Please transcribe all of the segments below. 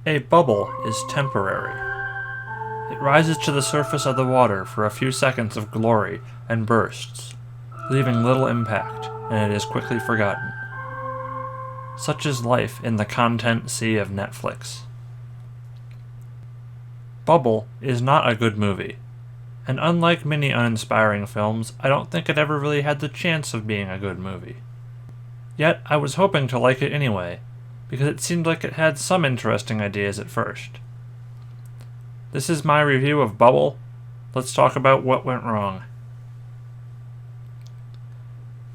A bubble is temporary. It rises to the surface of the water for a few seconds of glory and bursts, leaving little impact, and it is quickly forgotten. Such is life in the content sea of Netflix. Bubble is not a good movie, and unlike many uninspiring films, I don't think it ever really had the chance of being a good movie. Yet I was hoping to like it anyway, because it seemed like it had some interesting ideas at first. This is my review of Bubble. Let's talk about what went wrong.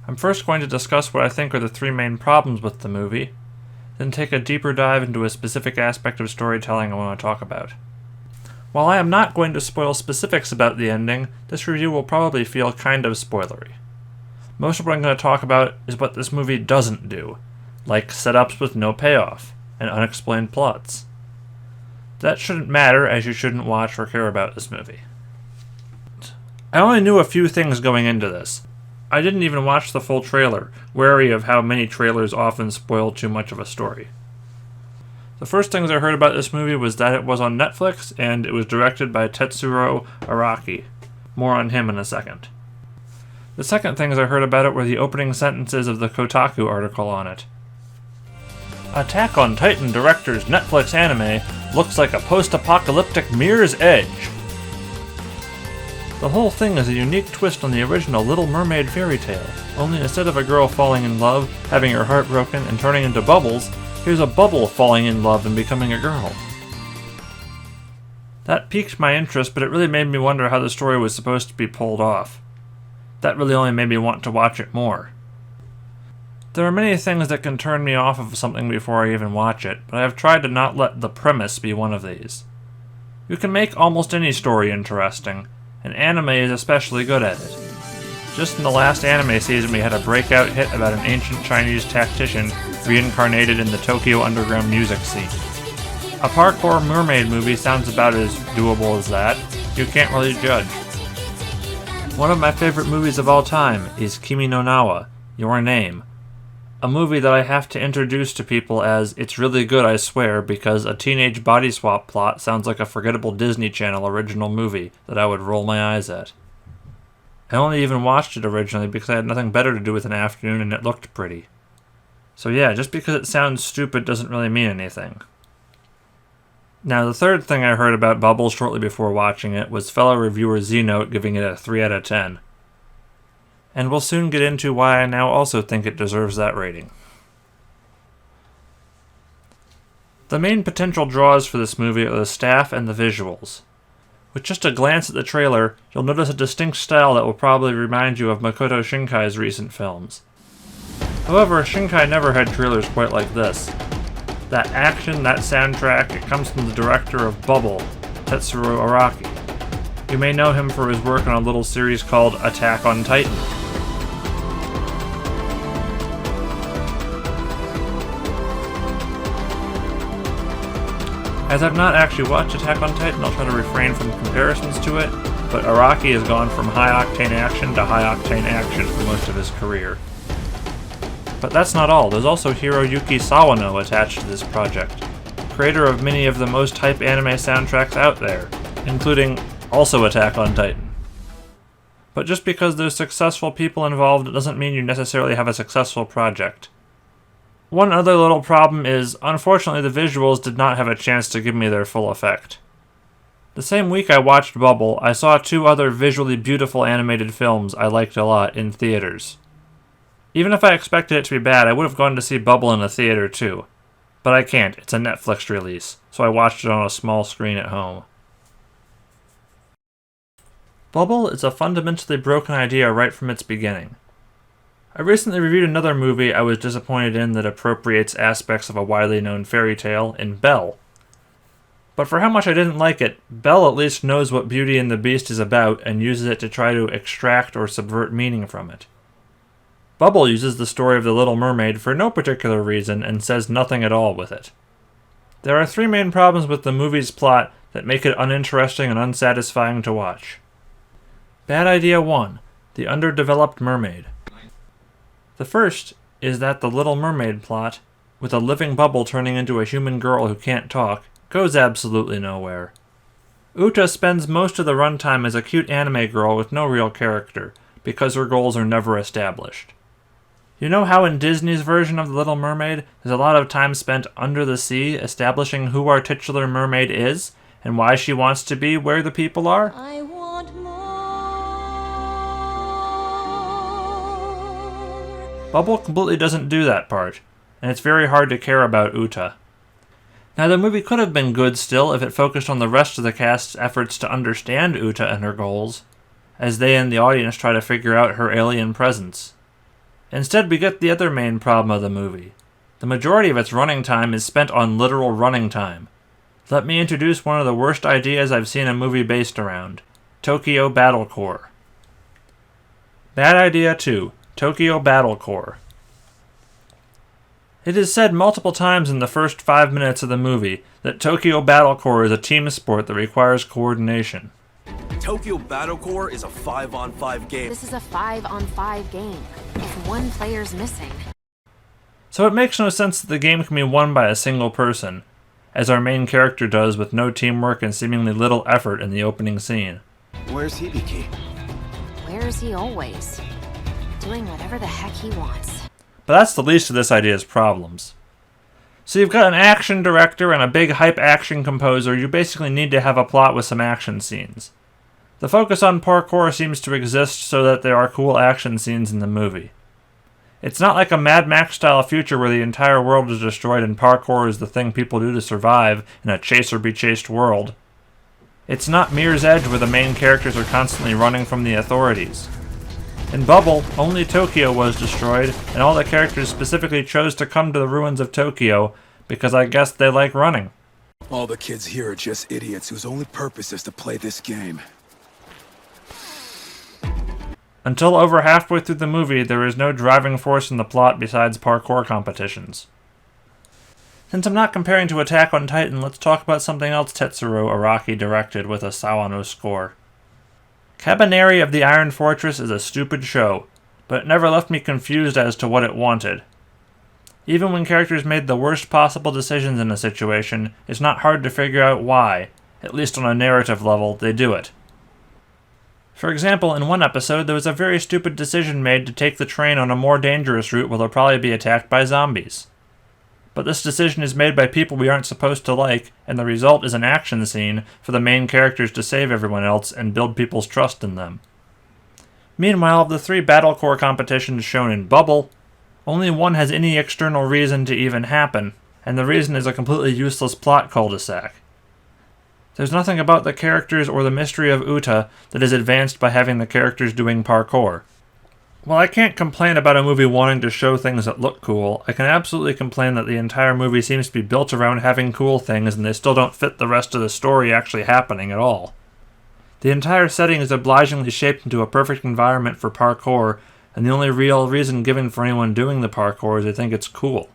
I'm first going to discuss what I think are the three main problems with the movie, then take a deeper dive into a specific aspect of storytelling I want to talk about. While I am not going to spoil specifics about the ending, this review will probably feel kind of spoilery. Most of what I'm going to talk about is what this movie doesn't do, like setups with no payoff, and unexplained plots. That shouldn't matter, as you shouldn't watch or care about this movie. I only knew a few things going into this. I didn't even watch the full trailer, wary of how many trailers often spoil too much of a story. The first things I heard about this movie was that it was on Netflix, and it was directed by Tetsuro Araki. More on him in a second. The second things I heard about it were the opening sentences of the Kotaku article on it. Attack on Titan director's Netflix anime looks like a post-apocalyptic Mirror's Edge. The whole thing is a unique twist on the original Little Mermaid fairy tale, only instead of a girl falling in love, having her heart broken, and turning into bubbles, here's a bubble falling in love and becoming a girl. That piqued my interest, but it really made me wonder how the story was supposed to be pulled off. That really only made me want to watch it more. There are many things that can turn me off of something before I even watch it, but I have tried to not let the premise be one of these. You can make almost any story interesting, and anime is especially good at it. Just in the last anime season we had a breakout hit about an ancient Chinese tactician reincarnated in the Tokyo underground music scene. A parkour mermaid movie sounds about as doable as that. You can't really judge. One of my favorite movies of all time is Kimi no Na wa, Your Name. A movie that I have to introduce to people as it's really good, I swear, because a teenage body swap plot sounds like a forgettable Disney Channel original movie that I would roll my eyes at. I only even watched it originally because I had nothing better to do with an afternoon and it looked pretty. So yeah, just because it sounds stupid doesn't really mean anything. Now, the third thing I heard about Bubble shortly before watching it was fellow reviewer Z-Note giving it a 3 out of 10. And we'll soon get into why I now also think it deserves that rating. The main potential draws for this movie are the staff and the visuals. With just a glance at the trailer, you'll notice a distinct style that will probably remind you of Makoto Shinkai's recent films. However, Shinkai never had trailers quite like this. That action, that soundtrack, it comes from the director of Bubble, Tetsuro Araki. You may know him for his work on a little series called Attack on Titan. As I've not actually watched Attack on Titan, I'll try to refrain from comparisons to it, but Araki has gone from high-octane action to high-octane action for most of his career. But that's not all. There's also Hiroyuki Sawano attached to this project, creator of many of the most hype anime soundtracks out there, including also Attack on Titan. But just because there's successful people involved, it doesn't mean you necessarily have a successful project. One other little problem is, unfortunately, the visuals did not have a chance to give me their full effect. The same week I watched Bubble, I saw 2 other visually beautiful animated films I liked a lot in theaters. Even if I expected it to be bad, I would have gone to see Bubble in a theater too. But I can't, it's a Netflix release, so I watched it on a small screen at home. Bubble is a fundamentally broken idea right from its beginning. I recently reviewed another movie I was disappointed in that appropriates aspects of a widely known fairy tale in Belle. But for how much I didn't like it, Belle at least knows what Beauty and the Beast is about and uses it to try to extract or subvert meaning from it. Bubble uses the story of the Little Mermaid for no particular reason and says nothing at all with it. There are 3 main problems with the movie's plot that make it uninteresting and unsatisfying to watch. Bad idea 1, the underdeveloped mermaid. The first is that the Little Mermaid plot, with a living bubble turning into a human girl who can't talk, goes absolutely nowhere. Uta spends most of the runtime as a cute anime girl with no real character, because her goals are never established. You know how in Disney's version of The Little Mermaid, there's a lot of time spent under the sea establishing who our titular mermaid is, and why she wants to be where the people are? I want more. Bubble completely doesn't do that part, and it's very hard to care about Uta. Now, the movie could have been good still if it focused on the rest of the cast's efforts to understand Uta and her goals, as they and the audience try to figure out her alien presence. Instead, we get the other main problem of the movie. The majority of its running time is spent on literal running time. Let me introduce one of the worst ideas I've seen a movie based around: Tokyo Battle-kor. Bad idea 2. Tokyo Battle-kor. It is said multiple times in the first 5 minutes of the movie that Tokyo Battle-kor is a team sport that requires coordination. Tokyo Battle-kor is a 5-on-5 game. This is a 5-on-5 game. If one player's missing. So it makes no sense that the game can be won by a single person, as our main character does with no teamwork and seemingly little effort in the opening scene. Where's Hibiki? Where is he always? Doing whatever the heck he wants. But that's the least of this idea's problems. So you've got an action director and a big hype action composer, you basically need to have a plot with some action scenes. The focus on parkour seems to exist so that there are cool action scenes in the movie. It's not like a Mad Max-style future where the entire world is destroyed and parkour is the thing people do to survive in a chase-or-be-chased world. It's not Mirror's Edge where the main characters are constantly running from the authorities. In Bubble, only Tokyo was destroyed, and all the characters specifically chose to come to the ruins of Tokyo because I guess they like running. All the kids here are just idiots whose only purpose is to play this game. Until over halfway through the movie, there is no driving force in the plot besides parkour competitions. Since I'm not comparing to Attack on Titan, let's talk about something else Tetsuro Araki directed with a Sawano score. Kabaneri of the Iron Fortress is a stupid show, but it never left me confused as to what it wanted. Even when characters made the worst possible decisions in a situation, it's not hard to figure out why, at least on a narrative level, they do it. For example, in one episode, there was a very stupid decision made to take the train on a more dangerous route where they'll probably be attacked by zombies. But this decision is made by people we aren't supposed to like, and the result is an action scene for the main characters to save everyone else and build people's trust in them. Meanwhile, of the 3 Battle-kor competitions shown in Bubble, only one has any external reason to even happen, and the reason is a completely useless plot cul-de-sac. There's nothing about the characters or the mystery of Uta that is advanced by having the characters doing parkour. While I can't complain about a movie wanting to show things that look cool, I can absolutely complain that the entire movie seems to be built around having cool things and they still don't fit the rest of the story actually happening at all. The entire setting is obligingly shaped into a perfect environment for parkour, and the only real reason given for anyone doing the parkour is they think it's cool.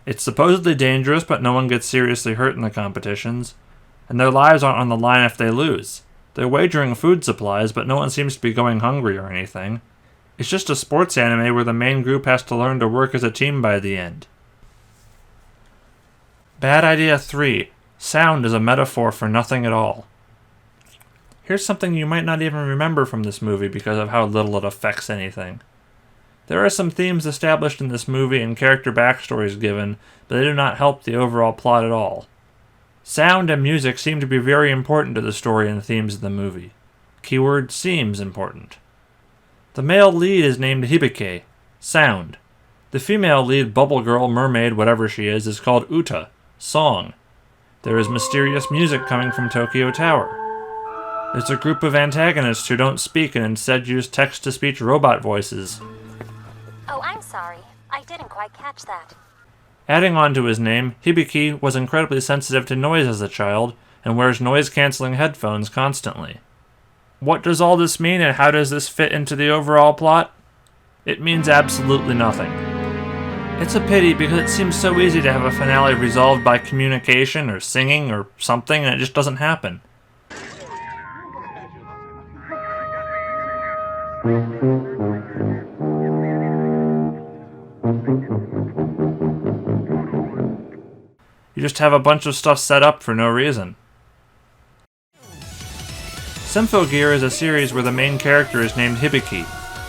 It's supposedly dangerous, but no one gets seriously hurt in the competitions, and their lives aren't on the line if they lose. They're wagering food supplies, but no one seems to be going hungry or anything. It's just a sports anime where the main group has to learn to work as a team by the end. Bad idea 3. Sound is a metaphor for nothing at all. Here's something you might not even remember from this movie because of how little it affects anything. There are some themes established in this movie and character backstories given, but they do not help the overall plot at all. Sound and music seem to be very important to the story and themes of the movie. Keyword seems important. The male lead is named Hibike, sound. The female lead, Bubble Girl, Mermaid, whatever she is called Uta, song. There is mysterious music coming from Tokyo Tower. There's a group of antagonists who don't speak and instead use text-to-speech robot voices. Oh, I'm sorry. I didn't quite catch that. Adding on to his name, Hibiki was incredibly sensitive to noise as a child and wears noise-canceling headphones constantly. What does all this mean and how does this fit into the overall plot? It means absolutely nothing. It's a pity because it seems so easy to have a finale resolved by communication or singing or something and it just doesn't happen. You just have a bunch of stuff set up for no reason. Symphogear is a series where the main character is named Hibiki.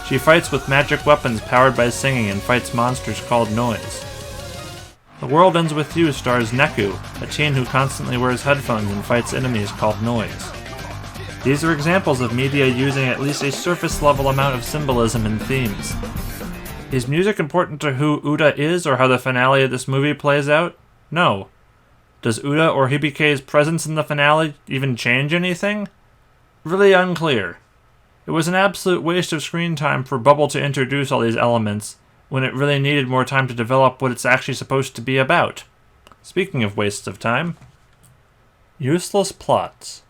She fights with magic weapons powered by singing and fights monsters called Noise. The World Ends With You stars Neku, a teen who constantly wears headphones and fights enemies called Noise. These are examples of media using at least a surface-level amount of symbolism and themes. Is music important to who Uda is or how the finale of this movie plays out? No. Does Uda or Hibike's presence in the finale even change anything? Really unclear. It was an absolute waste of screen time for Bubble to introduce all these elements when it really needed more time to develop what it's actually supposed to be about. Speaking of wastes of time, useless plots.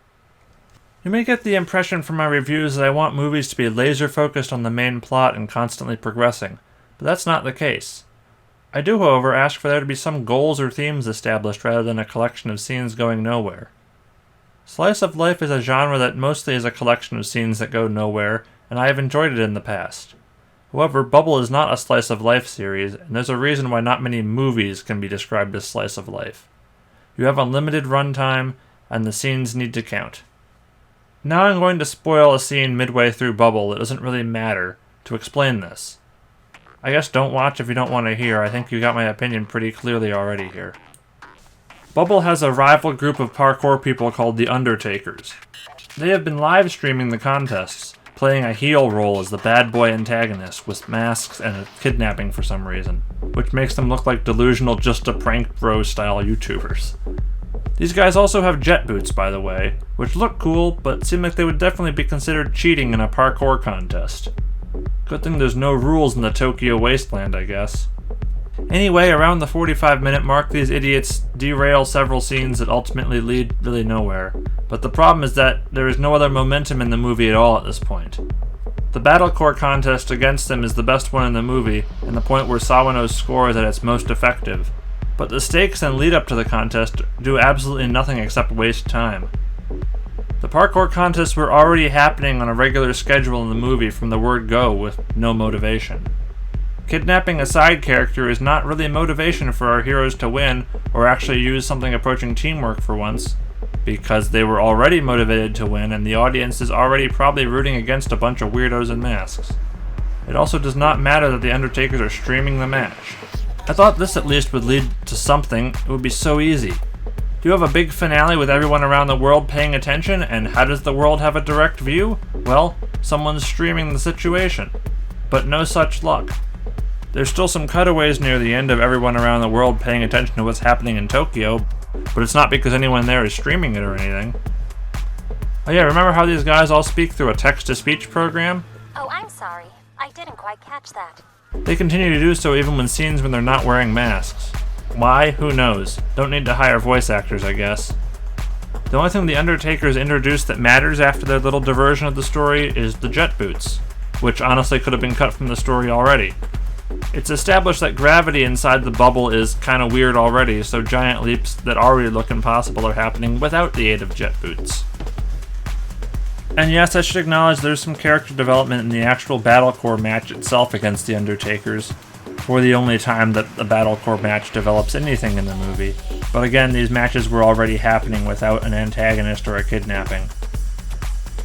You may get the impression from my reviews that I want movies to be laser-focused on the main plot and constantly progressing, but that's not the case. I do, however, ask for there to be some goals or themes established rather than a collection of scenes going nowhere. Slice of life is a genre that mostly is a collection of scenes that go nowhere, and I have enjoyed it in the past. However, Bubble is not a slice of life series, and there's a reason why not many movies can be described as slice of life. You have unlimited runtime, and the scenes need to count. Now I'm going to spoil a scene midway through Bubble that doesn't really matter to explain this. I guess don't watch if you don't want to hear. I think you got my opinion pretty clearly already here. Bubble has a rival group of parkour people called the Undertakers. They have been live streaming the contests, playing a heel role as the bad boy antagonist with masks and a kidnapping for some reason, which makes them look like delusional just a prank bro style YouTubers. These guys also have jet boots, by the way, which look cool, but seem like they would definitely be considered cheating in a parkour contest. Good thing there's no rules in the Tokyo wasteland, I guess. Anyway, around the 45-minute mark, these idiots derail several scenes that ultimately lead really nowhere. But the problem is that there is no other momentum in the movie at all at this point. The Battle-kor contest against them is the best one in the movie, and the point where Sawano's score is at its most effective. But the stakes and lead up to the contest do absolutely nothing except waste time. The parkour contests were already happening on a regular schedule in the movie from the word go with no motivation. Kidnapping a side character is not really motivation for our heroes to win or actually use something approaching teamwork for once, because they were already motivated to win and the audience is already probably rooting against a bunch of weirdos in masks. It also does not matter that the Undertakers are streaming the match. I thought this at least would lead to something. It would be so easy. Do you have a big finale with everyone around the world paying attention, and how does the world have a direct view? Well, someone's streaming the situation. But no such luck. There's still some cutaways near the end of everyone around the world paying attention to what's happening in Tokyo, but it's not because anyone there is streaming it or anything. Oh yeah, remember how these guys all speak through a text-to-speech program? Oh, I'm sorry. I didn't quite catch that. They continue to do so even when scenes when they're not wearing masks. Why? Who knows? Don't need to hire voice actors, I guess. The only thing the Undertakers introduced that matters after their little diversion of the story is the jet boots, which honestly could have been cut from the story already. It's established that gravity inside the bubble is kinda weird already, so giant leaps that already look impossible are happening without the aid of jet boots. And yes, I should acknowledge there's some character development in the actual Battle-kor match itself against the Undertakers, for the only time that the Battle-kor match develops anything in the movie. But again, these matches were already happening without an antagonist or a kidnapping.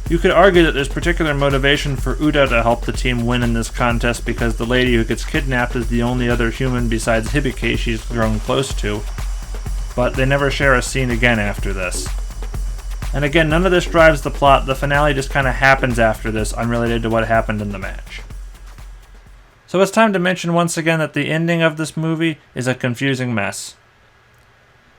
You could argue that there's particular motivation for Uda to help the team win in this contest because the lady who gets kidnapped is the only other human besides Hibiki she's grown close to, but they never share a scene again after this. And again, none of this drives the plot, the finale just kinda happens after this, unrelated to what happened in the match. So it's time to mention once again that the ending of this movie is a confusing mess.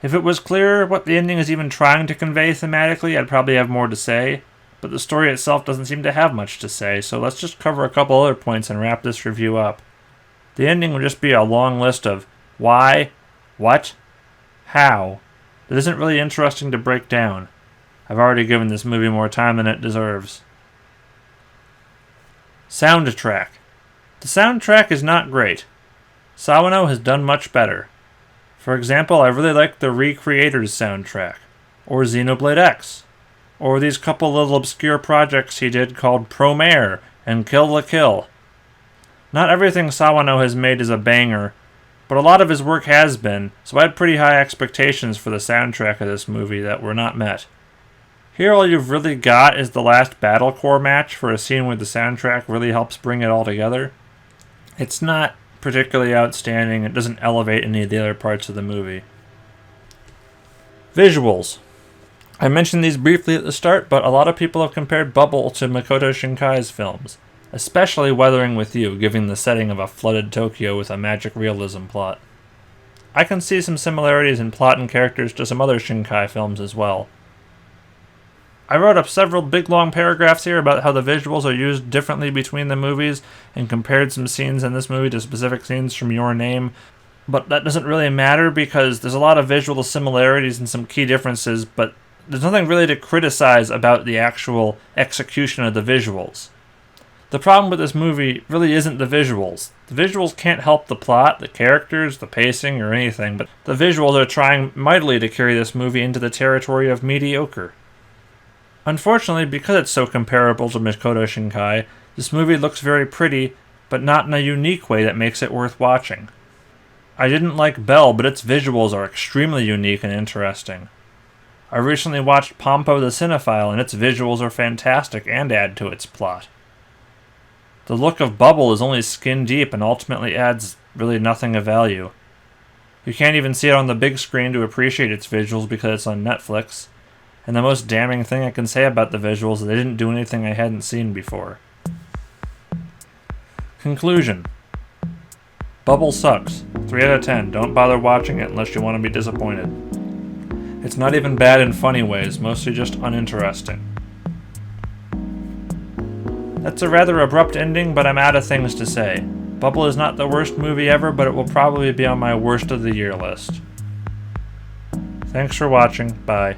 If it was clearer what the ending is even trying to convey thematically, I'd probably have more to say. But the story itself doesn't seem to have much to say, so let's just cover a couple other points and wrap this review up. The ending will just be a long list of why, what, how, that isn't really interesting to break down. I've already given this movie more time than it deserves. Soundtrack. The soundtrack is not great. Sawano has done much better. For example, I really like the Recreators soundtrack, or Xenoblade X, or these couple little obscure projects he did called Promare and Kill la Kill. Not everything Sawano has made is a banger, but a lot of his work has been, so I had pretty high expectations for the soundtrack of this movie that were not met. Here all you've really got is the last Battle-kor match for a scene where the soundtrack really helps bring it all together. It's not particularly outstanding, it doesn't elevate any of the other parts of the movie. Visuals. I mentioned these briefly at the start, but a lot of people have compared Bubble to Makoto Shinkai's films, especially Weathering with You, giving the setting of a flooded Tokyo with a magic realism plot. I can see some similarities in plot and characters to some other Shinkai films as well. I wrote up several big long paragraphs here about how the visuals are used differently between the movies and compared some scenes in this movie to specific scenes from Your Name, but that doesn't really matter because there's a lot of visual similarities and some key differences, but there's nothing really to criticize about the actual execution of the visuals. The problem with this movie really isn't the visuals. The visuals can't help the plot, the characters, the pacing, or anything, but the visuals are trying mightily to carry this movie into the territory of mediocre. Unfortunately, because it's so comparable to Makoto Shinkai, this movie looks very pretty, but not in a unique way that makes it worth watching. I didn't like Belle, but its visuals are extremely unique and interesting. I recently watched Pompo the Cinephile, and its visuals are fantastic and add to its plot. The look of Bubble is only skin deep and ultimately adds really nothing of value. You can't even see it on the big screen to appreciate its visuals because it's on Netflix. And the most damning thing I can say about the visuals is they didn't do anything I hadn't seen before. Conclusion. Bubble sucks. 3 out of 10. Don't bother watching it unless you want to be disappointed. It's not even bad in funny ways, mostly just uninteresting. That's a rather abrupt ending, but I'm out of things to say. Bubble is not the worst movie ever, but it will probably be on my worst of the year list. Thanks for watching. Bye.